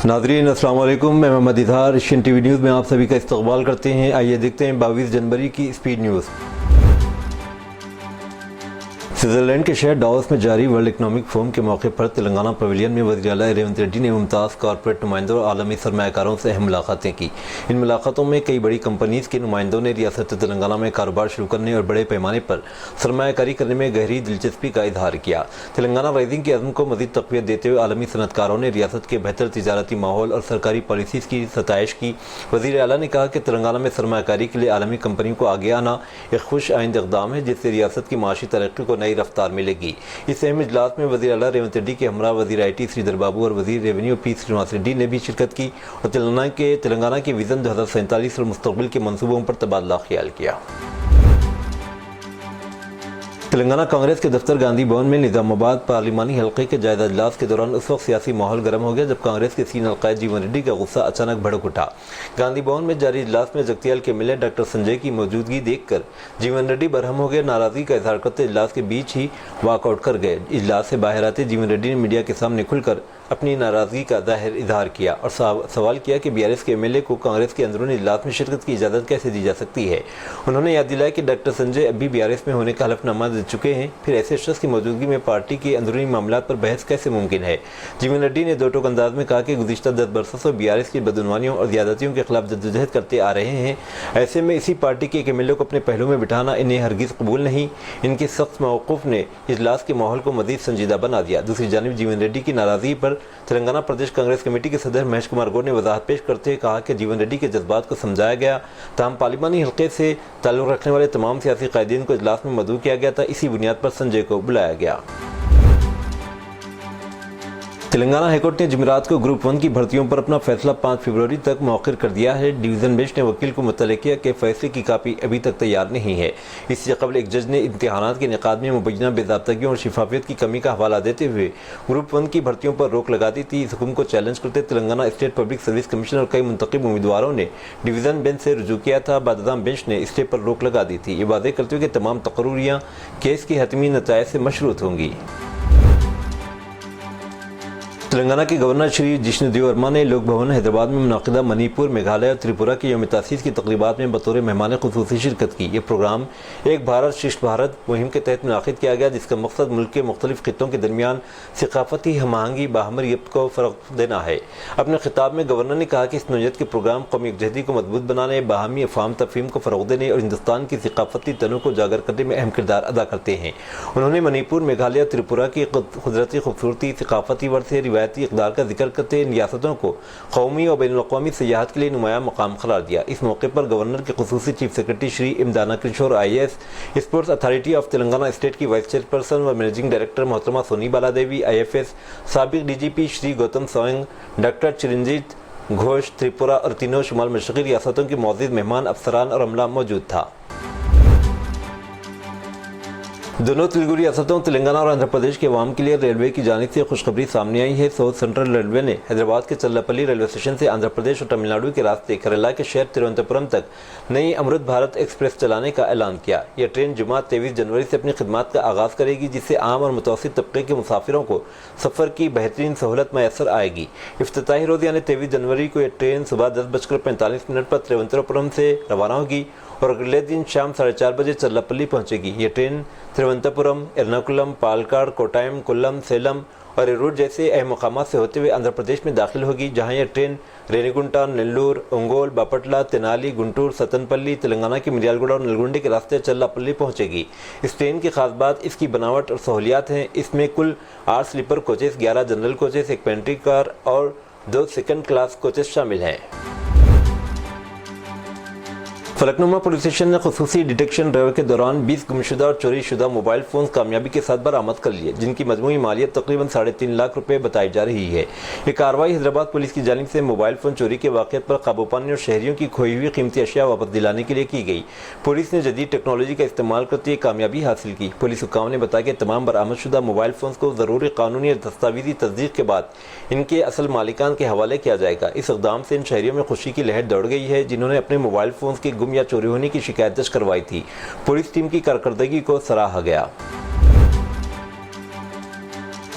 नाज़रीन अस्सलाम वालेकुम, मैं Mohammad Izhar Asian TV news में आप सभी का इस्तकबाल करते हैं। आइए देखते हैं 22 जनवरी की स्पीड न्यूज़। स्विट्ज़रलैंड के शहर डावोस में जारी वर्ल्ड इकनॉमिक फोरम के मौके पर तेलंगाना पवेलियन में वज़ीर आला रेवंत रेड्डी ने मुमताज़ कॉरपोरेट नुमाइंदों और आलमी सरमायाकारों से अहम मुलाकातें की। इन मुलाकातों में कई बड़ी कंपनीज़ के नुमाइंदों ने रियासत तेलंगाना में कारोबार शुरू करने और बड़े पैमाने पर सरमायाकारी करने में गहरी दिलचस्पी का इजहार किया। तेलंगाना राइजिंग के अज़्म को मज़ीद तक़वियत देते हुए आलमी सनअतकारों ने रियासत के बेहतर तिजारती माहौल और सरकारी पॉलिसीज़ की सताइश की। वज़ीर आला ने कहा कि तेलंगाना में सरमायाकारी के लिए आलमी कंपनियों को आगे आना एक खुश आइंद इक़दाम है, जिससे रियासत की माशी तरक्की को नई रफ्तार मिलेगी। इस अहम इजलास में वज़ीर आला रेवंत रेड्डी के हमरा वज़ीर IT श्रीधर बाबू और वज़ीर रेवेन्यू P श्रीनिवास रेड्डी ने भी शिरकत की और तेलंगाना के विज़न 2047 और मुस्तक़बिल के मंसूबों पर तबादला ख्याल किया। तेलंगाना कांग्रेस के दफ्तर गांधी भवन में निज़ामाबाद पार्लिमानी हल्के के जायज़ा इजलास के दौरान उस वक्त सियासी माहौल गर्म हो गया जब कांग्रेस के सीनियर अलक़ायद जीवन रेड्डी का गुस्सा अचानक भड़क उठा। गांधी भवन में जारी इजलास में जगतियाल के MLA डॉक्टर संजय की मौजूदगी देखकर जीवन रेड्डी बरहम हो गए। नाराज़गी का इजहार करते इजलास के बीच ही वॉकआउट कर गए। इजलास से बाहर आते जीवन रेड्डी ने मीडिया के सामने खुलकर अपनी नाराज़गी का इजहार किया और सवाल किया कि BRS के MLA को कांग्रेस के अंदरूनी इजलास में शिरकत की इजाज़त कैसे दी जा सकती है। उन्होंने याद दिलाया कि डॉक्टर संजय अभी BRS में होने का हलफनामा दे चुके हैं, फिर ऐसे शख्स की मौजूदगी में पार्टी के अंदरूनी मामला पर बहस कैसे मुमकिन है। जीवन रेड्डी ने दो टोक अंदाज में कहा कि गुज़िश्ता 10 बरसों से BRS की बदउनवानियों और ज़्यादतियों के खिलाफ जद्दोजहद करते आ रहे हैं। ऐसे में इसी पार्टी के एक MLA को अपने पहलू में बिठाना इन्हें हरगिज़ कबूल नहीं। इनके सख्त मौक़िफ़ ने इजलास के माहौल को मज़ीद संजीदा बना दिया। दूसरी जानिब जीवन रेड्डी की नाराज़गी पर तेलंगाना प्रदेश कांग्रेस कमेटी के सदर महेश कुमार गौर ने वजाहत पेश करते हुए कहा कि जीवन रेड्डी के जज्बात को समझाया गया, ताहम पार्लिमानी हल्के से ताल्लुक़ रखने वाले तमाम सियासी कायदीन को इजलास में मदऊ किया गया था। इसी बुनियाद पर संजय को बुलाया गया। तेलंगाना हाईकोर्ट ने जुमेरात को ग्रुप 1 की भर्तियों पर अपना फैसला 5 फरवरी तक मौखर कर दिया है। डिवीज़न बेंच ने वकील को मुतल्लिक़ किया कि फैसले की कापी अभी तक तैयार नहीं है। इससे कबल एक जज ने इम्तिहानात के इनेकाद में मुबैना बेज़ाब्तगी और शिफाफियत की कमी का हवाला देते हुए ग्रुप 1 की भर्तियों पर रोक लगा दी थी। इस हुक्म को चैलेंज करते Telangana state public service commission और कई मुंतखब उम्मीदवारों ने डिवीज़न बेंच से रुजू किया था। बाददाम बेंच ने स्टे पर रोक लगा दी थी। ये वादे करते हुए कि तमाम तकर्रुरियाँ केस के हतमी नताइज से मशरूत होंगी। तेलंगाना के गवर्नर श्री जिष्णुदेव वर्मा ने लोक भवन हैदराबाद में मुनाकिदा मणिपुर, मेघालय और त्रिपुरा के यौम तासीस की तकरीबात में बतौर मेहमान खुसूसी शिरकत की। ये प्रोग्राम एक भारत श्रेष्ठ भारत मुहिम के तहत मुनाकिद किया गया, जिसका मकसद मुल्क के मुख्तलिफ खित्तों के दरमियान सकाफती हमआहंगी बाहमरियत को फ़रोग़ देना है। अपने खिताब में गवर्नर ने कहा कि इस नौयत के प्रोग्राम कौमी यकजहती को मजबूत बनाने, बाहमी अफ़ाम तफ़हीम को फ़रोग़ देने और हिंदुस्तान की सकाफती तनों को उजागर करने में अहम किरदार अदा करते हैं। उन्होंने मणिपुर, मेघालय और त्रिपुरा की कुदरती खूबसूरती, सकाफती वर्से, रिवायती इक़दार का जिक्र करते इन रियासतों को कौमी और बैनुल-अक़वामी सयाहत के लिए नुमाया मकाम करार दिया। इस मौके पर गवर्नर के खुसूसी चीफ सेक्रेटरी श्री इमदाना Kishore IAS, sports authority of Telangana state की वाइस चेयरपर्सन व मैनेजिंग डायरेक्टर मोहतरमा सोनी बालादेवी, IFS साबिक DGP श्री गौतम सोइंग, डॉक्टर चिरंजीत घोष त्रिपुरा और तीनों शुमाल मशरक़ी रियासतों के मौजूद मेहमान, अफसरान और अमला मौजूद था। दोनों तेलुगु रियासतों तेलंगाना और आंध्र प्रदेश के अवाम के लिए रेलवे की जानिब से खुशखबरी सामने आई है। साउथ सेंट्रल रेलवे ने हैदराबाद के चल्लापल्ली रेलवे स्टेशन से आंध्र प्रदेश और तमिलनाडु के रास्ते केरला के शहर तिरुवनंतपुरम तक नई अमृत भारत एक्सप्रेस चलाने का ऐलान किया। यह ट्रेन जुमा 23 जनवरी से अपनी खिदमत का आगाज़ करेगी, जिससे आम और मुतवस्सित तबके के मुसाफिरों को सफ़र की बेहतरीन सहूलत मैसर आएगी। इफ्तिताही रोज़ यानी 23 जनवरी को यह ट्रेन सुबह 10:45 पर तिरुवनंतपुरम से रवाना होगी और अगले दिन शाम 4:30 बजे चल्लापल्ली पहुंचेगी। ये ट्रेन तिरुवनंतपुरम, एर्नाकुलम, पालक्काड, कोट्टायम, कोल्लम, सेलम और एरूर जैसे अहम मकामात से होते हुए आंध्र प्रदेश में दाखिल होगी, जहां यह ट्रेन रेनीगुंटा, नेल्लूर, ओंगोल, बापटला, तेनाली, गुंटूर, सतनपल्ली, तेलंगाना के मिर्यालगुड़ा और नलगुंडे के रास्ते चल्लापल्ली पहुंचेगी। इस ट्रेन की खास बात इसकी बनावट और सहूलियात हैं। इसमें कुल 8 sleeper coaches, 11 general coaches, 1 pantry car और 2 सेकंड क्लास कोचेस शामिल हैं। फलकनुमा पुलिस स्टेशन ने खुसूसी डिटेक्शन ड्राइव के दौरान 20 गुमशुदा और चोरी शुदा मोबाइल फ़ोन कामयाबी के साथ बरामद कर लिए, जिनकी मजमूई मालियत तकरीबन 3.5 लाख रुपए बताई जा रही है। ये कार्रवाई हैदराबाद पुलिस की जानिब से मोबाइल फ़ोन चोरी के वाक़यात पर काबू पाने और शहरियों की खोई हुई कीमती अशिया वापस दिलाने के लिए की गई। पुलिस ने जदीद टेक्नोलॉजी का इस्तेमाल करते हुए कामयाबी हासिल की। पुलिस हुक्काम ने बताया कि तमाम बरामदशुदा मोबाइल फ़ोन को ज़रूरी कानूनी और दस्तावेजी तस्दीक के बाद इनके असल मालिकान के हवाले किया जाएगा। इस इक़दाम से इन शहरियों में खुशी की लहर दौड़ गई है, जिन्होंने अपने मोबाइल फ़ोन के गुम या चोरी होने की शिकायत दर्ज करवाई थी। पुलिस टीम की कारकर्दगी को सराहा गया।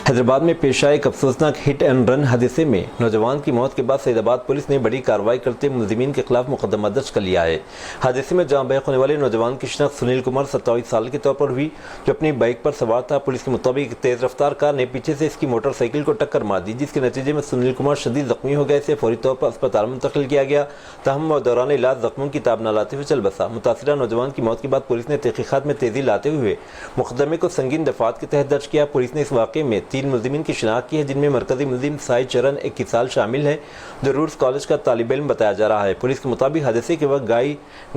حیدرآباد میں پیش آئے ایک افسوسناک ہٹ اینڈ رن حادثے میں نوجوان کی موت کے بعد سعید آباد پولیس نے بڑی کارروائی کرتے ملزمین کے خلاف مقدمہ درج کر لیا ہے۔ حادثے میں جاں بحق ہونے والے نوجوان کی شناخت سنیل کمار 27 سال کے طور پر ہوئی، جو اپنی بائک پر سوار تھا۔ پولیس کے مطابق ایک تیز رفتار کار نے پیچھے سے اس کی موٹر سائیکل کو ٹکر مار دی، جس کے نتیجے میں سنیل کمار شدید زخمی ہو گئے۔ اسے فوری طور پر اسپتال منتقل کیا گیا، تاہم وہ دوران علاج زخموں کی تاب نہ لاتے ہوئے چل بسا۔ متاثرہ نوجوان کی موت کے بعد پولیس نے تحقیقات میں تیزی لاتے ہوئے مقدمے کو سنگین دفعات کے تحت درج کیا۔ پولیس نے اس واقعے میں 3 ملزمین کی شناخت کی ہے، جن میں مرکزی ملزم سائی چرن 21 سال شامل ہے، جو رورس کالج کا طالب علم بتایا جا رہا ہے۔ پولیس کے مطابق حادثے کے وقت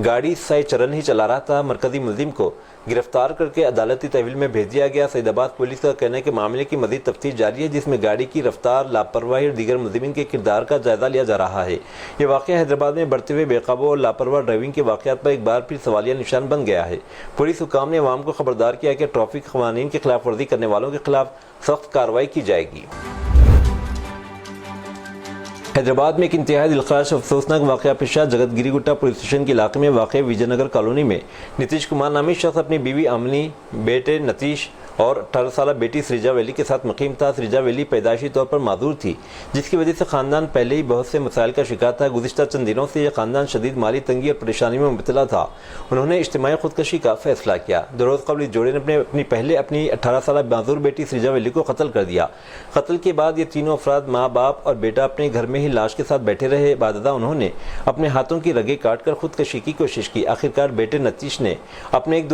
گاڑی سائی چرن ہی چلا رہا تھا۔ مرکزی ملزم کو گرفتار کر کے عدالتی تحویل میں بھیج دیا گیا۔ سعید آباد پولیس کا کہنا ہے کہ معاملے کی مزید تفتیش جاری ہے، جس میں گاڑی کی رفتار، لاپرواہی اور دیگر ملزمین کے کردار کا جائزہ لیا جا رہا ہے۔ یہ واقعہ حیدرآباد میں بڑھتے ہوئے بے قابو اور لاپرواہ ڈرائیونگ کے واقعات پر ایک بار پھر سوالیہ نشان بن گیا ہے۔ پولیس حکام نے عوام کو خبردار کیا کہ ٹریفک قوانین کی خلاف ورزی کرنے والوں کے خلاف سخت کارروائی کی جائے گی۔ حیدرآباد میں ایک انتہائی دلخراش افسوسناک واقعہ پیش آیا۔ جگت گری گٹا پولیس اسٹیشن کے علاقے میں واقع وجے نگر کالونی میں نتیش کمار نامی شخص اپنی بیوی آمنی، بیٹے نتیش اور 18 سالہ بیٹی سریجا ویلی کے ساتھ مقیم تھا۔ سریجا ویلی پیدائشی طور پر معذور تھی، جس کی وجہ سے خاندان پہلے ہی بہت سے مسائل کا شکار تھا۔ گزشتہ چند دنوں سے یہ خاندان شدید مالی تنگی اور پریشانی میں مبتلا تھا۔ انہوں نے اجتماعی خودکشی کا فیصلہ کیا۔ 2 روز قبل اس جوڑے نے اپنی 18 سالہ معذور بیٹی سریجا ویلی کو قتل کر دیا۔ قتل کے بعد یہ تینوں افراد، ماں، باپ اور بیٹا، اپنے گھر میں ہی لاش کے ساتھ بیٹھے رہے۔ بعد ازاں انہوں نے اپنے ہاتھوں کی رگیں کاٹ کر خودکشی کی کوشش کی۔ آخرکار بیٹے نتیش نے اپنے ایک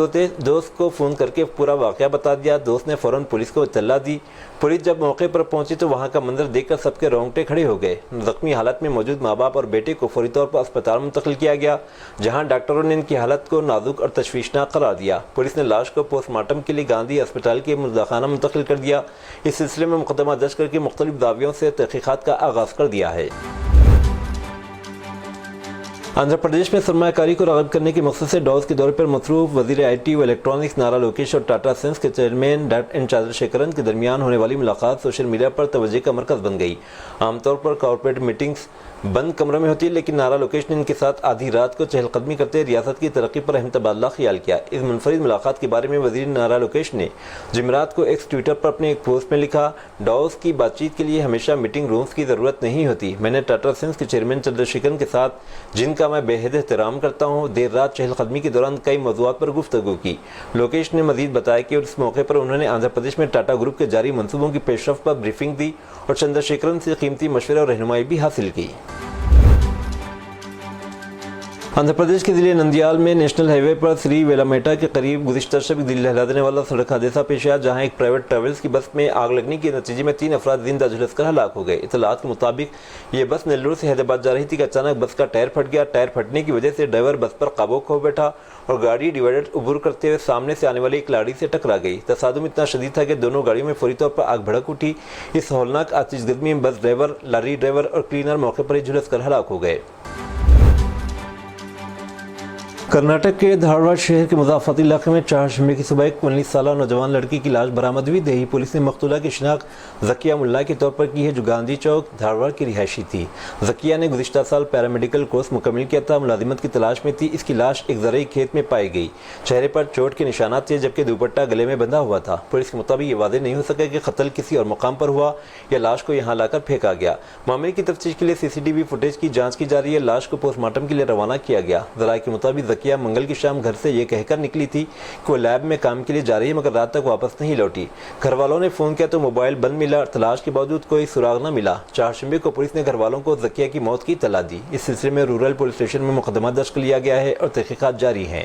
دوست کو فون کر کے پورا واقعہ بتا دیا۔ دوست نے فوراً پولیس کو اطلاع دی۔ پولیس جب موقع پر پہنچی تو وہاں کا منظر دیکھ کر سب کے رونگٹے کھڑے ہو گئے۔ زخمی حالت میں موجود ماں باپ اور بیٹے کو فوری طور پر اسپتال منتقل کیا گیا، جہاں ڈاکٹروں نے ان کی حالت کو نازک اور تشویشناک قرار دیا۔ پولیس نے لاش کو پوسٹ مارٹم کے لیے گاندھی اسپتال کے مردہ خانہ منتقل کر دیا۔ اس سلسلے میں مقدمہ درج کر کے مختلف زاویوں سے تحقیقات کا آغاز کر دیا ہے۔ آندھرا پردیش میں سرمایہ کاری کو راغب کرنے کے مقصد سے ڈاووس کے دورے پر مصروف وزیر IT و الیکٹرانکس نارا لوکیش اور ٹاٹا سینس کے چیئرمین این چندر شیکھرن کے درمیان ہونے والی ملاقات سوشل میڈیا پر توجہ کا مرکز بن گئی۔ عام طور پر کارپوریٹ میٹنگز بند کمروں میں ہوتی ہے، لیکن نارا لوکیش نے ان کے ساتھ آدھی رات کو چہل قدمی کرتے ریاست کی ترقی پر اہم تبادلہ خیال کیا۔ اس منفرد ملاقات کے بارے میں وزیر نارا لوکیش نے جمعرات کو ایکس ٹویٹر پر اپنے ایک پوسٹ میں لکھا، ڈاووس کی بات چیت کے لیے ہمیشہ میٹنگ رومز کی ضرورت نہیں ہوتی۔ میں نے ٹاٹا سینس کے چیئرمین چندر شیکھرن کے ساتھ، جن کا میں بے حد احترام کرتا ہوں، دیر رات چہل قدمی کے دوران کئی موضوعات پر گفتگو کی۔ لوکیش نے مزید بتایا کہ اس موقع پر انہوں نے آندھرا پردیش میں ٹاٹا گروپ کے جاری منصوبوں کی پیش رفت پر بریفنگ دی اور چندر شیکھرن سے قیمتی مشورے اور رہنمائی بھی حاصل کی۔ آندھرا پردیش کے ضلع نندیال میں نیشنل ہائی وے پر سری ویلامٹا کے قریب گزشتہ شب دل دہلا دینے والا سڑک حادثہ پیش آیا، جہاں ایک پرائیویٹ ٹریولز کی بس میں آگ لگنے کے نتیجے میں 3 افراد زندہ جھلس کر ہلاک ہو گئے۔ اطلاعات کے مطابق یہ بس نیلور سے حیدرآباد جا رہی تھی کہ اچانک بس کا ٹائر پھٹ گیا۔ ٹائر پھٹنے کی وجہ سے ڈرائیور بس پر قابو کھو بیٹھا اور گاڑی ڈیوائیڈر عبور کرتے ہوئے سامنے سے آنے والی ایک لاڑی سے ٹکرا گئی۔ تصادم اتنا شدید تھا کہ دونوں گاڑیوں میں فوری طور پر آگ بھڑک اٹھی۔ اس ہولناک آتش زدگی میں بس ڈرائیور، لاری ڈرائیور اور کلینر موقع پر ہی جھلس کر ہلاک ہو گئے۔ کرناٹک کے دھارواڑ شہر کے مضافاتی علاقے میں چہارشنبے کی صبح ایک 19 سالہ نوجوان لڑکی کی لاش برآمد ہوئی۔ دیہی پولیس نے مقتولہ کی شناخت ذکیہ ملا کے طور پر کی ہے، جو گاندھی چوک، دھارواڑ کی رہائشی تھی۔ ذکیہ نے گزشتہ سال پیرامیڈیکل کورس مکمل کیا تھا، ملازمت کی تلاش میں تھی۔ اس کی لاش ایک زرعی کھیت میں پائی گئی۔ چہرے پر چوٹ کے نشانات تھے، جبکہ دوپٹہ گلے میں بندھا ہوا تھا۔ پولیس کے مطابق یہ واضح نہیں ہو سکا کہ قتل کسی اور مقام پر ہوا یا لاش کو یہاں لا کر پھینکا گیا۔ معاملے کی تفتیش کے لیے CCTV فوٹیج کی جانچ کی جا رہی ہے۔ لاش کو پوسٹ مارٹم کے لیے روانہ کیا گیا۔ ذرائع کے مطابق ذکیہ منگل کی شام گھر سے یہ کہہ کر نکلی تھی کہ وہ لیب میں کام کے لیے جا رہی ہے، مگر رات تک واپس نہیں لوٹی۔ گھر والوں نے فون کیا تو موبائل بند ملا۔ تلاش کے باوجود کوئی سراغ نہ ملا۔ چہارشنبے کو پولیس نے گھر والوں کو ذکیہ کی موت کی اطلاع دی۔ اس سلسلے میں رورل پولیس اسٹیشن میں مقدمہ درج کر لیا گیا ہے اور تحقیقات جاری ہیں۔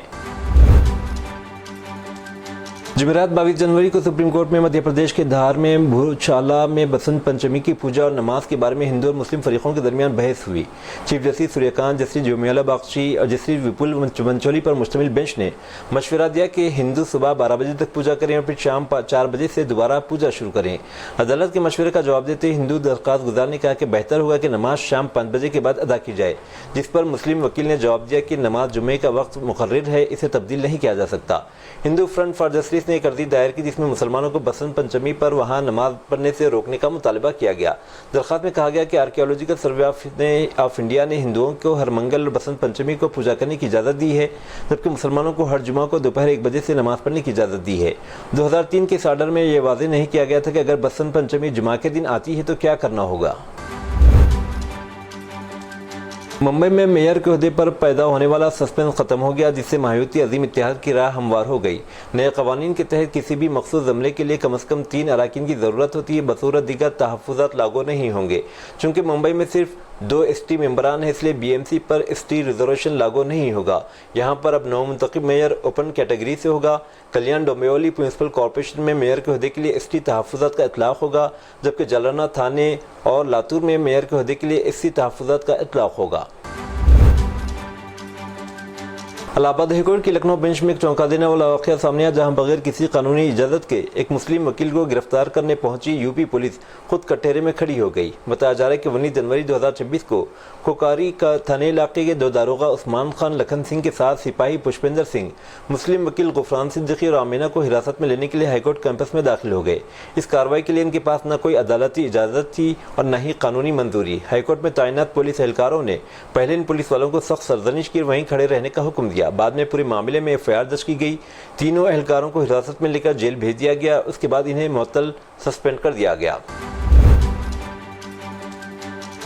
جمعرات 22 جنوری کو سپریم کورٹ میں مدھیہ پردیش کے دھار میں بھوچالا میں بسنت پنچمی کی پوجا اور نماز کے بارے میں ہندو اور مسلم فریقوں کے درمیان بحث ہوئی۔ چیف جسٹس سوریہ کانت، جسٹس جومیلا باگچی اور جسٹس وپل منچولی پر مشتمل بینچ نے مشورہ دیا کہ ہندو صبح 12 بجے تک پوجا کریں اور پھر شام 4 بجے سے دوبارہ پوجا شروع کریں۔ عدالت کے مشورے کا جواب دیتے ہندو درخواست گزار نے کہا کہ بہتر ہوگا کہ نماز شام 5 بجے کے بعد ادا کی جائے، جس پر مسلم وکیل نے جواب دیا کہ نماز جمعے کا وقت مقرر ہے، اسے تبدیل نہیں کیا جا سکتا۔ ہندو فرنٹ فار جسٹس पुलिस ने एक अर्जी दायर की जिसमें मुसलमानों को बसंत पंचमी पर वहां नमाज पढ़ने से रोकने का मुतालबा किया गया। दरख्वास्त में कहा गया कि आर्कियोलॉजिकल सर्वे ऑफ इंडिया ने हिंदुओं को हर मंगल और बसंत पंचमी को पूजा करने की इजाज़त दी है, जबकि मुसलमानों को हर जुमा को दोपहर 1 बजे से नमाज पढ़ने की इजाज़त दी है। 2003 के इस आर्डर में यह वाज़ेह नहीं किया गया था कि अगर बसंत पंचमी जुमा के दिन आती है तो क्या करना होगा। मुंबई में मेयर के ओहदे पर पैदा होने वाला सस्पेंस खत्म हो गया, जिससे मायूती अजीम इत्तेहाद की राह हमवार हो गई। नए कवानीन के तहत किसी भी मखसूस अमले के लिए कम से कम 3 अराकीन की ज़रूरत होती है, बसूरत दीगर तहफ़्फ़ुज़ात लागू नहीं होंगे। चूँकि मुंबई में सिर्फ 2 एसटी मेंबरान हैं, इसलिए बीएमसी पर एसटी रिजर्वेशन लागू नहीं होगा। यहाँ पर अब नवमुंतखब मेयर ओपन कैटेगरी से होगा। कल्याण डोंबिवली म्यूनसिपल कॉरपोरेशन में मेयर के ओहदे के लिए एसटी तहफ़्फ़ुज़ात का इतलाक़ होगा, जबकि जालना थाने और लातूर में मेयर के ओहदे के लिए एससी तहफ़्फ़ुज़ात का इतलाक़ होगा। इलाहाबाद हाईकोर्ट की लखनऊ बेंच में एक चौंका देने वाला वाक़या सामने आया, जहां बगैर किसी कानूनी इजाज़त के एक मुस्लिम वकील को गिरफ्तार करने पहुंची यूपी पुलिस खुद कटहरे में खड़ी हो गई। बताया जा रहा है कि 19 जनवरी 2026 को कोकारी का थाने इलाके के 2 दारोगा उस्मान खान लखन सिंह के साथ सिपाही पुष्पेंद्र सिंह, मुस्लिम वकील गुफरान सिद्दीकी और आमिना को हिरासत में लेने के लिए हाईकोर्ट कैंपस में दाखिल हो गए। इस कार्रवाई के लिए इनके पास न कोई अदालती इजाज़त थी और न ही कानूनी मंजूरी। हाईकोर्ट में तैनात पुलिस एहलकारों ने पहले इन पुलिस वालों को सख्त सरजनिश की, वहीं खड़े रहने का हुक्म दिया। बाद में पूरे मामले में एफआईआर दर्ज की गई। तीनों एहलकारों को हिरासत में लेकर जेल भेज दिया गया। उसके बाद इन्हें मुअत्तल सस्पेंड कर दिया गया।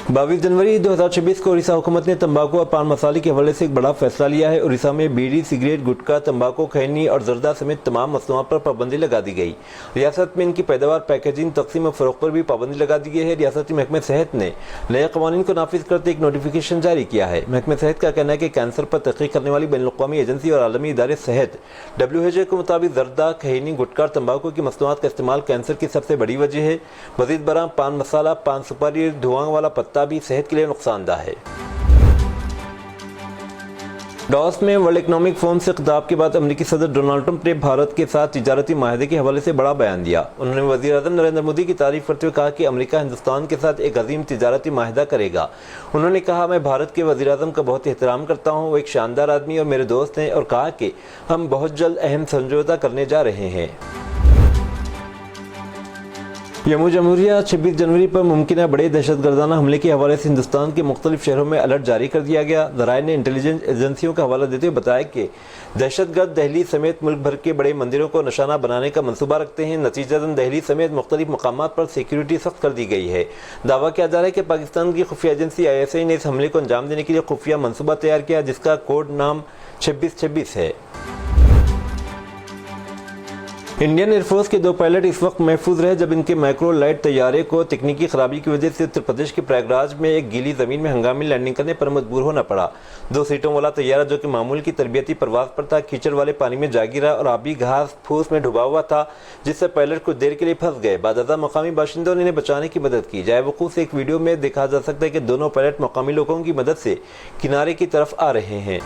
22 जनवरी 2026 को उड़ीसा हुकूमत ने तंबाकू और पान मसाले के हवाले से एक बड़ा फैसला लिया है। उड़ीसा में बीड़ी, सिगरेट, गुटखा, तंबाकू, खैनी और जर्दा समेत तमाम मसनूआत पर पाबंदी लगा दी गई। रियासत में इनकी पैदावार, पैकेजिंग, तकसीम और फरोख्त पर भी पाबंदी लगा दी गई है। रियासती महकमे सेहत ने नए कवानीन को नाफिज करते एक नोटिफिकेशन जारी किया है। महकमे सेहत का कहना है कि कैंसर पर तहकीक करने वाली बैनुल-अक़वामी एजेंसी और आलमी इदारे सेहत WHO के मुताबिक जर्दा, खैनी, गुटखा और तंबाकू की मसनूआत का इस्तेमाल कैंसर की सबसे बड़ी वजह है। मज़ीद बरआं पान मसाला, पान सुपारी, धुआं वाला पत्ता भी सेहत के लिए नुकसानदाह है। डॉस में वर्ल्ड इकनॉमिक फोरम से खिताब के बाद अमेरिकी सदर डोनाल्ड ट्रंप ने भारत के साथ तिजारती माहदे के हवाले से बड़ा बयान दिया। उन्होंने वज़ीर-ए-आज़म नरेंद्र मोदी की तारीफ करते हुए कहा कि अमेरिका हिंदुस्तान के साथ एक अजीम तिजारती माहदा करेगा। उन्होंने कहा, मैं भारत के वज़ीर-ए-आज़म का बहुत एहतराम करता हूँ, वो एक शानदार आदमी और मेरे दोस्त हैं, और कहा कि हम बहुत जल्द अहम समझौता करने जा रहे हैं। यमू जमहूरिया 26 जनवरी पर मुमकिन बड़े दहशतगर्दाना हमले के हवाले से हिंदुस्तान के मुख्तलिफ शहरों में अलर्ट जारी कर दिया गया। ज़राए ने इंटेलिजेंस एजेंसियों का हवाला देते हुए बताया कि दहशतगर्द दिल्ली समेत मुल्क भर के बड़े मंदिरों को निशाना बनाने का मंसूबा रखते हैं। नतीजतन दिल्ली समेत मुख्तलिफ मकामात पर सिक्योरिटी सख्त कर दी गई है। दावा किया जा रहा है कि पाकिस्तान की खुफिया एजेंसी ISI ने इस हमले को अंजाम देने के लिए खुफिया मंसूबा तैयार किया, जिसका कोड नाम 2626 है। इंडियन एयरफोर्स के 2 पायलट इस वक्त महफूज रहे जब इनके माइक्रो लाइट तैयारे को तकनीकी खराबी की वजह से उत्तर प्रदेश के प्रयागराज में एक गीली जमीन में हंगामी लैंडिंग करने पर मजबूर होना पड़ा। 2 सीटों वाला तैयारा जो कि मामूल की तरबियती परवाज पर था, कीचड़ वाले पानी में जा गिरा और आबी घास फूस में डूबा हुआ था, जिससे पायलट कुछ देर के लिए फंस गए। बादशाह मकामी बाशिंदों ने इन्हें बचाने की मदद की। जाए वकूफ से एक वीडियो में देखा जा सकता है कि दोनों पायलट मकामी लोगों की मदद से किनारे की तरफ आ रहे हैं।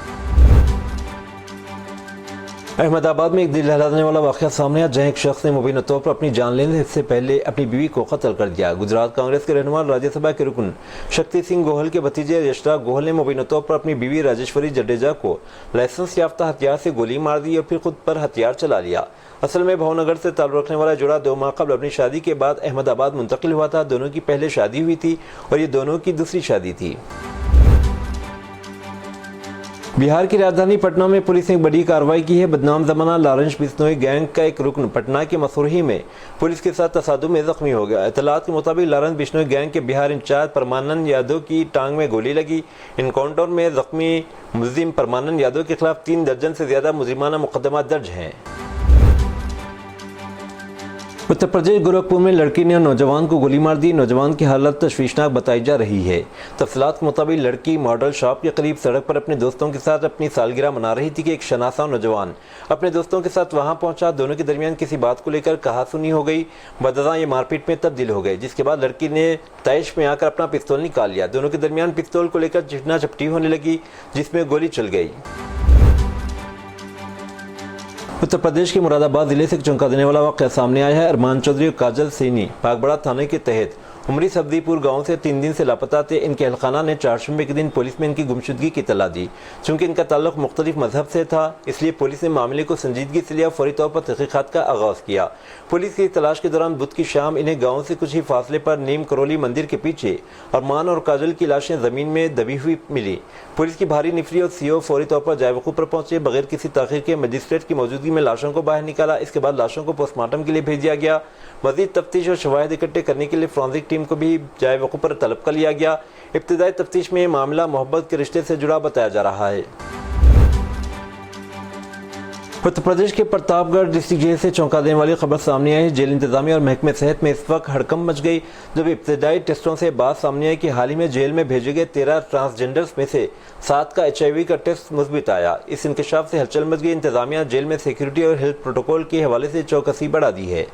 अहमदाबाद में एक दिल दहलाने वाला वाक़या सामने आया, जहां एक शख्स ने मुबीना तौर पर अपनी जान लेने से पहले अपनी बीवी को कत्ल कर दिया। गुजरात कांग्रेस के रहनुमा राज्यसभा के रुकन शक्ति सिंह गोहल के भतीजे यशराज गोहल ने मुबीना तौर पर अपनी बीवी राजेश्वरी जडेजा को लाइसेंस याफ्ता हथियार से गोली मार दी और फिर खुद पर हथियार चला लिया। असल में भावनगर से ताल्लुक़ रखने वाला जोड़ा 2 माह कबल अपनी शादी के बाद अहमदाबाद मुंतकिल हुआ था। दोनों की पहले शादी हुई थी और ये दोनों की दूसरी शादी थी। बिहार की राजधानी पटना में पुलिस ने एक बड़ी कार्रवाई की है। बदनाम जमाना लॉरेंस बिश्नोई गैंग का एक रुकन पटना के मसूरही में पुलिस के साथ तसादुम में जख्मी हो गया। इत्तलात के मुताबिक लॉरेंस बिश्नोई गैंग के बिहार इंचार्ज परमानंद यादव की टांग में गोली लगी। इनकाउंटर में जख्मी मुलजिम परमानंद यादव के खिलाफ 3 दर्जन से ज्यादा मुजरिमाना मुकदमा दर्ज हैं। उत्तर प्रदेश गोरखपुर में लड़की ने नौजवान को गोली मार दी। नौजवान की हालत तशवीशनाक बताई जा रही है। तफसीलात के मुताबिक लड़की मॉडल शॉप के करीब सड़क पर अपने दोस्तों के साथ अपनी सालगिरह मना रही थी कि एक शनासा नौजवान अपने दोस्तों के साथ वहां पहुंचा। दोनों के दरमियान किसी बात को लेकर कहासुनी हो गई। बदज़ा ये मारपीट में तब्दील हो गए, जिसके बाद लड़की ने तैश में आकर अपना पिस्तौल निकाल लिया। दोनों के दरमियान पिस्तौल को लेकर चिटना चपटी होने लगी, जिसमें गोली चल गई। उत्तर प्रदेश के मुरादाबाद जिले से एक चौंका देने वाला वाक़या सामने आया है। अरमान चौधरी और काजल सैनी पागबड़ा थाने के तहत उमरी सब्जीपुर गांव से 3 दिन से लापता थे इनके अहलखाना ने चारशंबे के दिन पुलिस में इनकी गुमशुदगी की इत्तला दी। चूंकि इनका ताल्लुक मुख्तलिफ मजहब से था, इसलिए पुलिस ने मामले को संजीदगी से लिया, फौरी तौर पर तहकीकात का आगाज किया। पुलिस की तलाश के दौरान बुध की शाम इन्हें गाँव से कुछ ही फासले पर नीम करोली मंदिर के पीछे अरमान और काजल की लाशें जमीन में दबी हुई मिली। पुलिस की भारी निफरी और सीओ फौरी तौर पर जाए वकूफ पर पहुंचे। बगैर किसी ताखीर के मजिस्ट्रेट की मौजूदगी में लाशों को बाहर निकाला। इसके बाद लाशों को पोस्टमार्टम के लिए भेज दिया गया। मजीद तफ्तीश और शवाहिद इकट्ठे करने के लिए फोरेंसिक टीम को भी जाए वकूफ पर तलब कर लिया गया। इब्तिदाई तफ्तीश में मामला मोहब्बत के रिश्ते से जुड़ा बताया जा रहा है। उत्तर प्रदेश के प्रतापगढ़ डिस्ट्रिक्ट जेल से चौंका देने वाली खबर सामने आई। जेल इंतजामिया और महकमे सेहत में इस वक्त हड़कंप मच गई जब इब्तिदाई टेस्टों से बात सामने आई कि हाल ही में जेल में भेजे गए 13 ट्रांसजेंडर्स में से 7 का HIV का टेस्ट मुस्बित आया। इस इंकशाफ से हलचल मच गई। इंतजामिया जेल में सिक्योरिटी और हेल्थ प्रोटोकॉल के हवाले से चौकसी बढ़ा दी है।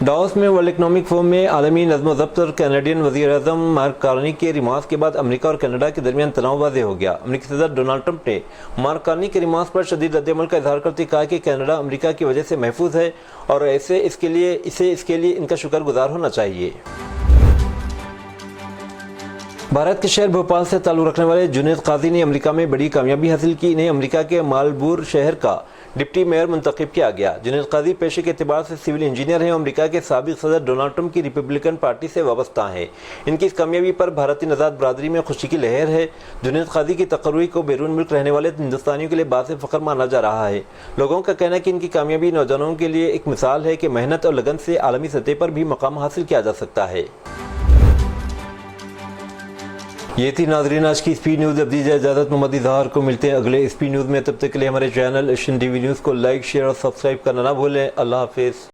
डावोस में वर्ल्ड इकनॉमिक फोरम में आलमी नज़्म ज़ब्त और कैनेडियन वज़ीर-ए-आज़म मार्क कार्नी के रिमार्क्स के बाद अमेरिका और कनाडा के दरमियान तनाव वाज़ेह हो गया। अमेरिकी सदर डोनाल्ड ट्रंप ने मार्क कार्नी के रिमार्क्स पर शदीद रद्द-ए-अमल का इजहार करते कहा कि कनाडा अमेरिका की वजह से महफूज है और इसे इसके लिए इनका शुक्रगुजार होना चाहिए। भारत के शहर भोपाल से ताल्लुक़ रखने वाले जुनैद काजी ने अमेरिका में बड़ी कामयाबी हासिल की। इन्हें अमेरिका के मालबूर शहर का डिप्टी मेयर मुंतखब किया गया। जुनैद काजी पेशे के एतबार से सिविल इंजीनियर हैं और अमेरिका के साबिक सदर डोनाल्ड ट्रंप की रिपब्लिकन पार्टी से वाबस्ता हैं। इनकी इस कामयाबी पर भारतीय नज़ात बरादरी में खुशी की लहर है। जुनैद काजी की तकर्री को बैरून मुल्क रहने वाले हिंदुस्तानियों के लिए बात फ़ख्र माना जा रहा है। लोगों का कहना है कि इनकी कामयाबी नौजवानों के लिए एक मिसाल है कि मेहनत और लगन से आलमी सतह पर भी मकाम हासिल किया जा सकता है। ये थी नाज़रीन आज की स्पीड न्यूज़। अब दीजिए इजाज़त, मोहम्मद इजहार को मिलते हैं अगले स्पीड न्यूज़ में। तब तक के लिए हमारे चैनल एशियन टीवी न्यूज़ को लाइक, शेयर और सब्सक्राइब करना ना भूलें। अल्लाह हाफिज़।